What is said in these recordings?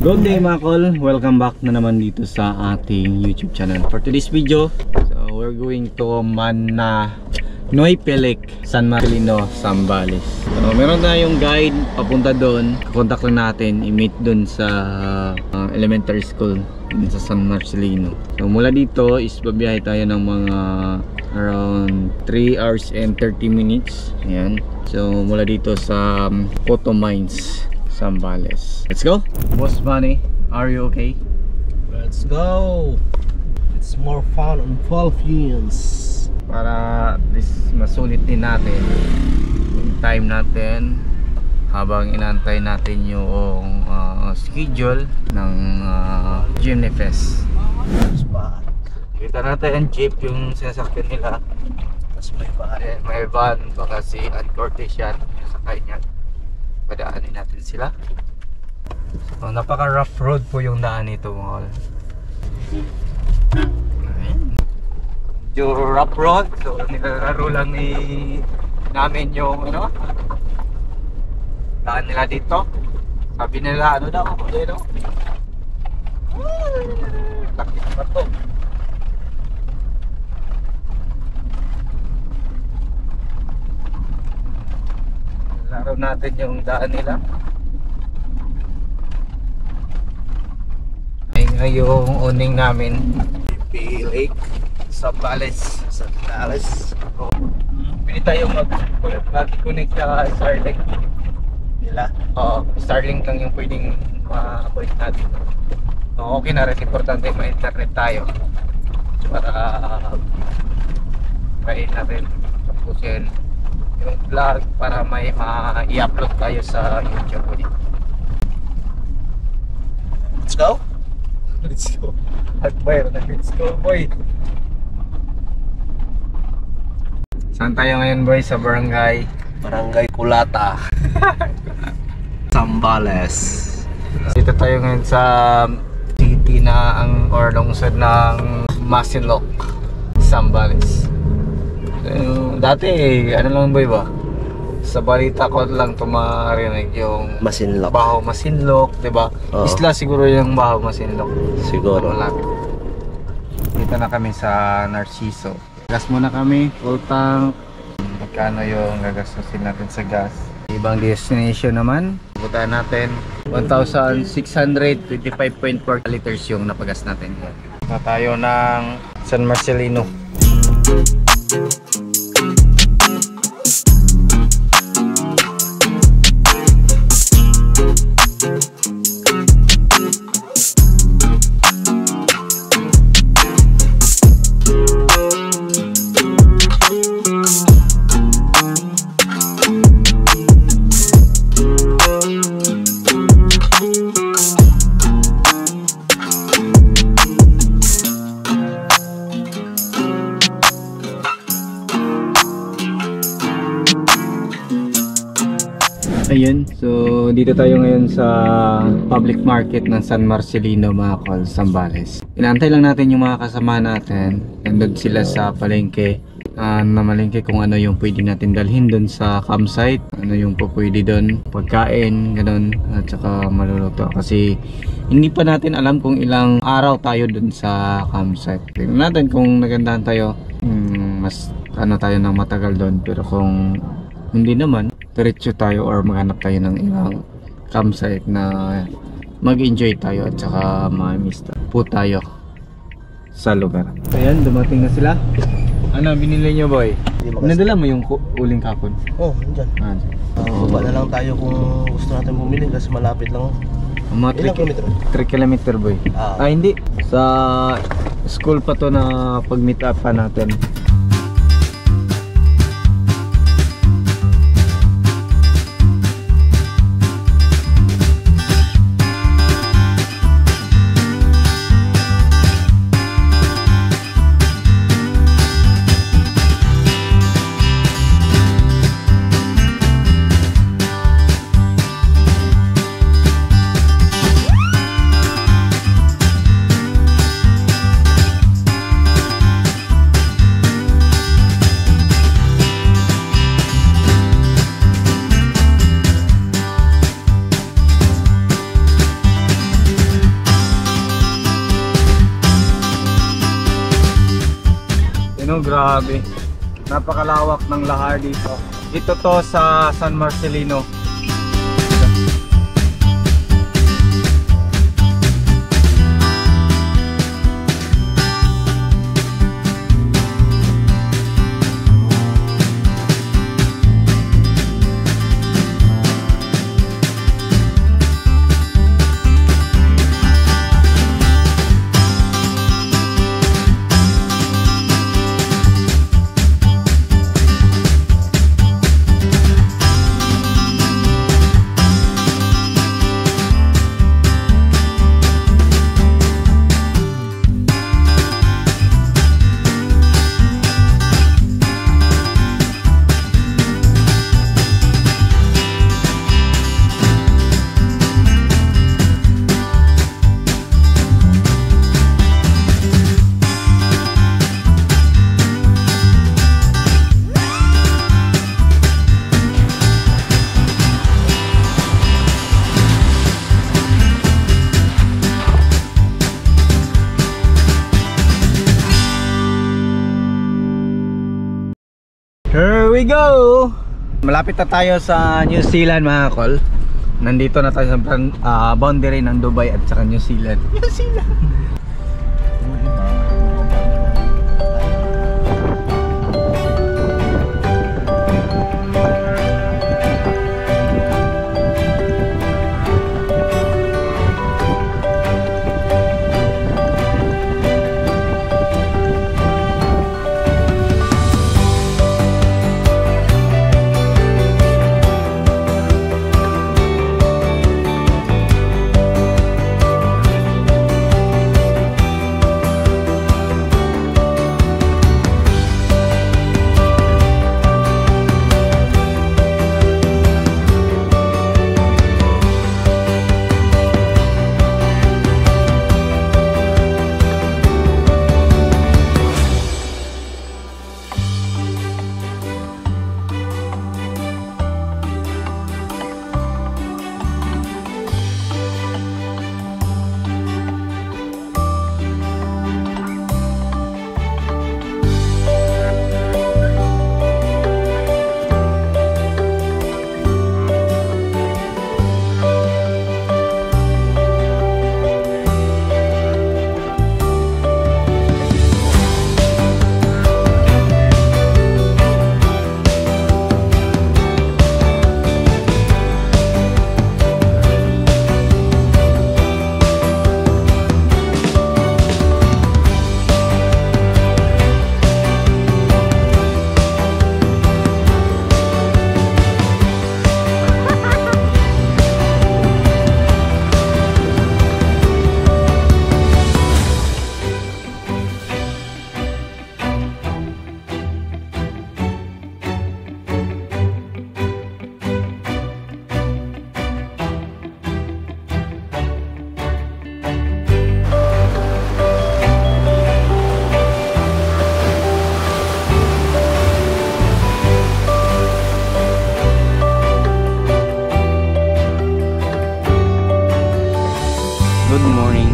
Good day mga kol, welcome back na naman dito sa ating YouTube channel. For today's video, so we're going to Noy Pelik, San Marcelino, Zambales. So meron tayong guide papunta doon. Contact lang natin, i-meet doon sa elementary school dun sa San Marcelino. So mula dito is babiyahe tayo ng mga around 3 hours and 30 minutes. Ayan. So mula dito sa Photo Mines, Zambales. Let's go! Boss Manny, are you okay? Let's go! It's more fun on 12 years. Para this masulit din natin yung time natin habang inantay natin yung schedule ng Jimny Fest. Kita natin ang jeep, yung sinasakyan nila. Tapos may van, baka si Ann Cortez yan, yung sakay niya. Padaanin natin sila. So, napaka rough road po yung daan nito mga. Medyo rough road, so nilalaro lang namin yung daan nila dito. Sabi nila daw, takit pa to. Laro natin yung daan nila. Ay nga yung uning namin, BP Lake, Zambales. Pwede tayo mag-connect sa Starlink nila. Oo, Starlink lang yung pwedeng ma-connect natin. So, okay na rin, importante ma-internet tayo para kain natin tapusin yung vlog para may i-upload tayo sa YouTube. Let's go! Let's go! Let's go boy! Saan tayo ngayon boy? Sa Barangay Kulata, Zambales. Dito tayo ngayon sa city na or lungsod ng Masinloc, Zambales. Dati lang boy ba? Sa balita ko lang tumarinig yung Masinloc. Baho Masinloc, diba? Isla siguro yung Baho Masinloc. Siguro. Dito na kami sa Narciso. Gas muna kami, full tank. Magkano yung gagastusin natin sa gas? Ibang destination naman, pupuntahan natin 1,625.4 liters yung napagas natin. Na tayo ng San Marcelino. Ayun, so dito tayo ngayon sa public market ng San Marcelino mga kol, Zambales. Inaantay lang natin yung mga kasama natin. Nandun sila sa palengke, namalengke kung ano yung pwede natin dalhin doon sa campsite, ano yung pwede doon, pagkain, ganun, at saka maluluto. Kasi hindi pa natin alam kung ilang araw tayo doon sa campsite. Tingnan natin kung nagandahan tayo, mas tayo ng matagal doon. Pero kung hindi naman, diretso tayo or maghanap tayo ng ilang campsite na mag-enjoy tayo at saka ma-miss po tayo sa lugar. Ayan, dumating na sila. Ano, binili nyo boy? Nadala mo yung uling kapon? Oh, nandyan. Baba na lang tayo kung gusto natin bumili kasi malapit lang. Mga 3 kilometer boy. Hindi. Sa school pa to na pag-meet up pa natin. Grabe. Napakalawak ng lahar dito. Ito to sa San Marcelino. Here we go! Malapit na tayo sa New Zealand mga kol. Nandito na tayo sa boundary ng Dubai at saka New Zealand. New Zealand! Good morning.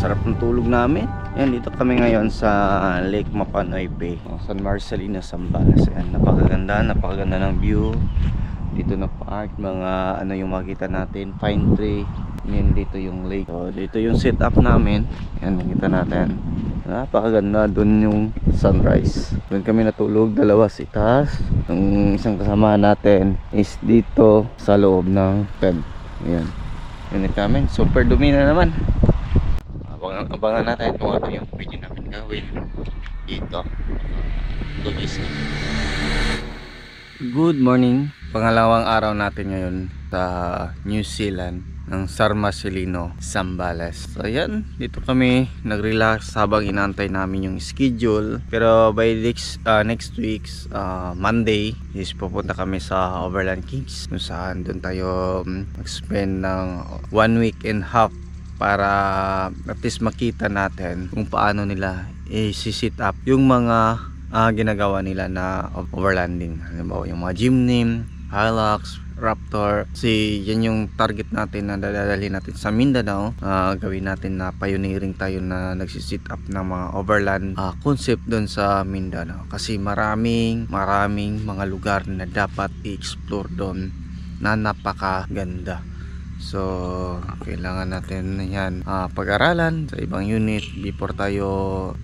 Sarap ng tulog namin. Ayan, dito kami ngayon sa Lake Mapanoy Bay, San Marcelino, Zambales. Ayan, napakaganda ng view. Dito na park, mga ano yung makita natin, pine tree. Ayan, dito yung lake. So, dito yung setup namin. Ayan, nakita natin. Napakaganda, doon yung sunrise. Doon kami natulog, dalawa sa itaas. Yung isang kasama natin is dito sa loob ng tent. Ayan. Unit namin, super dumi na naman. Abangan natin kung ano yung pwede namin gawin dito. Good morning. Pangalawang araw natin ngayon sa New Zealand ng San Marcelino, Zambales. So ayan, dito kami nag-relax habang inaantay namin yung schedule. Pero by next week's Monday is pupunta kami sa Overland Kings, kung saan doon tayo mag-spend ng 1 week and half para at least makita natin kung paano nila i-sit up yung mga ginagawa nila na overlanding. Halimbawa yung mga gymnasium, Hilux, Raptor. Kasi yan yung target natin na dadalhin natin sa Mindanao. Gawin natin na pioneering tayo na nagsisit up ng mga overland concept doon sa Mindanao. Kasi maraming mga lugar na dapat i-explore doon na napakaganda. So kailangan natin yan pag-aralan sa ibang unit before tayo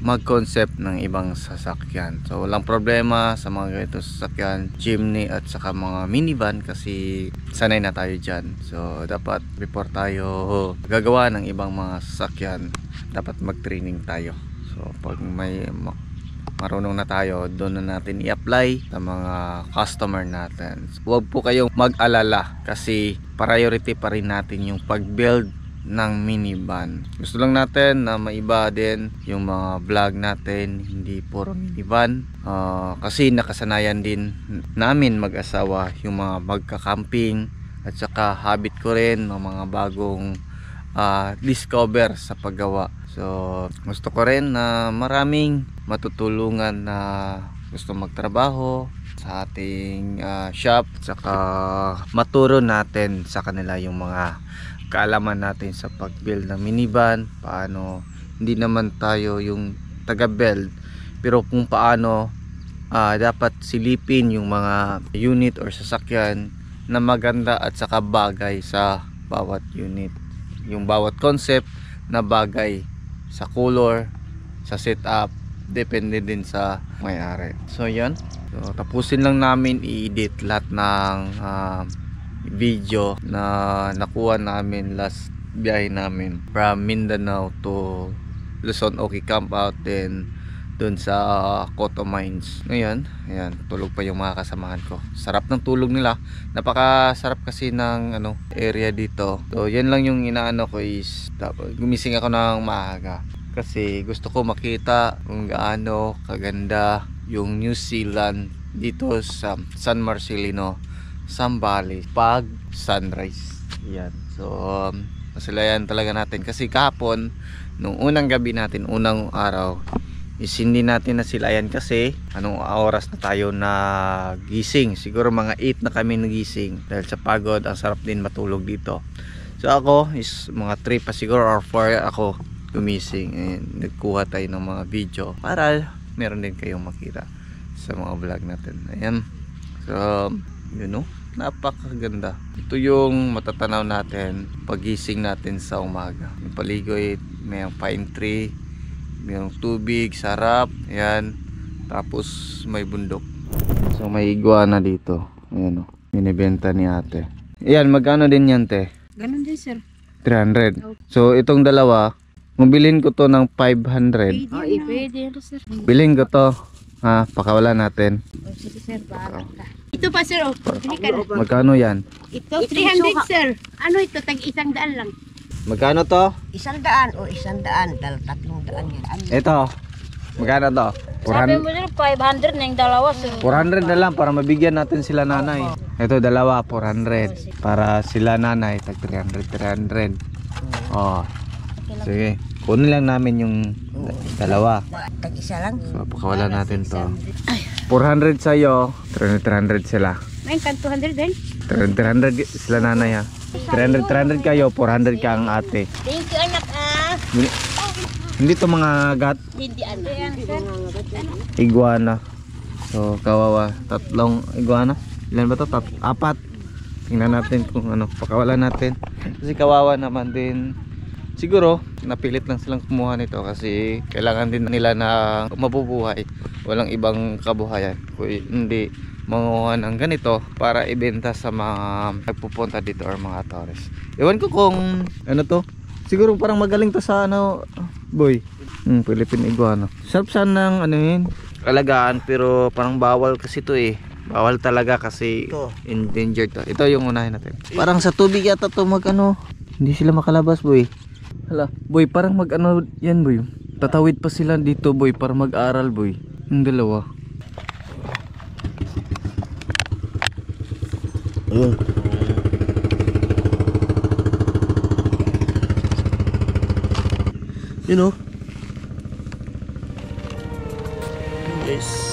mag-concept ng ibang sasakyan. So walang problema sa mga ganitong sasakyan, jeepney at saka mga minivan, kasi sanay na tayo dyan. So dapat before tayo gagawa ng ibang mga sasakyan, dapat mag-training tayo. So pag may marunong na tayo, doon na natin i-apply sa mga customer natin. Huwag po kayong mag-alala kasi priority pa rin natin yung pag-build ng minivan. Gusto lang natin na maiba din yung mga vlog natin, hindi puro minivan. Kasi nakasanayan din namin mag-asawa yung mga magka-camping, at saka habit ko rin ng mga bagong discover sa paggawa. So gusto ko rin na maraming matutulungan na gusto magtrabaho sa ating shop, saka maturo natin sa kanila yung mga kaalaman natin sa pag-build ng minivan. Paano, hindi naman tayo yung taga-build, pero kung paano dapat silipin yung mga unit or sasakyan na maganda at saka bagay sa bawat unit, yung bawat concept na bagay sa color, sa setup, depende din sa may-ari. So yan, so tapusin lang namin i-edit lahat ng video na nakuha namin last biyahe namin from Mindanao to Luzon, Oki Camp Out, then dun sa Cotto Mines. Ngayon, ayan, tulog pa yung mga kasamahan ko. Sarap ng tulog nila. Napakasarap kasi ng area dito. So yan lang yung inaano ko, is gumising ako ng maaga kasi gusto ko makita kung gaano kaganda yung New Zealand dito sa San Marcelino, Zambales pag sunrise. Yan. So masalayan talaga natin kasi kahapon nung unang gabi natin, unang araw, is hindi natin nasilayan kasi anong oras na tayo nagising. Siguro mga 8 na kami nagising dahil sa pagod. Ang sarap din matulog dito. So ako is mga 3 pa siguro or 4 ako gumising, and nagkuha tayo ng mga video para meron din kayong makita sa mga vlog natin. Ayan. So napakaganda. Ito yung matatanaw natin pagising natin sa umaga. Yung paligoy, may pine tree, mayroong tubig, sarap. Ayan. Tapos may bundok. So may iguana dito. Ayan binibenta ni ate. Ayan, magkano din yan, te? Ganun din, sir. 300. So itong dalawa, mabilhin ko to ng 500. Pwede, sir. Bilhin ko to. Pakawala natin. Sige, sir. Bahala ka. Ito pa, sir. Bili ka na. Magkano yan? Ito, 300, sir. Ano ito? Tag-100 lang. Magkano to? 100 o 100. Dahil 300 yan. Ito. Magkano to? Sabi mo, sir, 500 na yung dalawa, sir. 400 na lang para mabigyan natin sila nanay. Ito dalawa, 400. Para sila nanay, tag 300. Oh. Sige. Kunin lang namin yung dalawa. Tag-isa lang. So, pakawala natin to. 400 sa'yo, 300 sila. May kan 200 din. 300 sila nanay ha. 300 kayo, 400 ka ang ate. Thank you, anak, Hindi to mga gat. Hindi, anak. Iguana. So kawawa, 3 iguana. Ilan ba to? 4. Tingnan natin kung pakawala natin. Kasi kawawa naman din. Siguro napilit lang silang kumuha nito kasi kailangan din nila na mabubuhay. Walang ibang kabuhayan kung hindi manguha ng ganito para ibenta sa mga nagpupunta dito or mga tourist. Ewan ko kung to. Siguro parang magaling to sa boy. Philippine iguana. Sarap sana ng alagaan, pero parang bawal kasi to eh. Bawal talaga kasi endangered to. Ito yung unahin natin. Parang sa tubig yata to hindi sila makalabas, boy. Hala, boy, parang yan, boy. Tatawid pa sila dito, boy, para mag-aral, boy. Yung dalawa. Yes.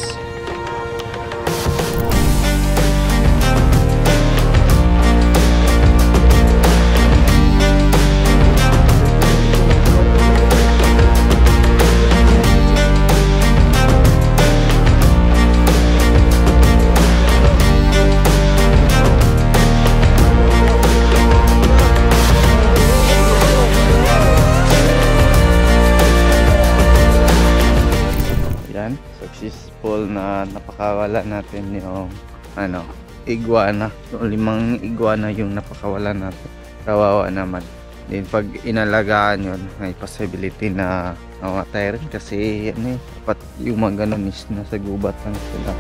successful na napakawala natin yung iguana. So, 5 iguana yung napakawala natin. Kawawa naman. Then pag inalagaan yun, may possibility na mamatay rin kasi dapat yung mga ganun is nasa gubat lang sila.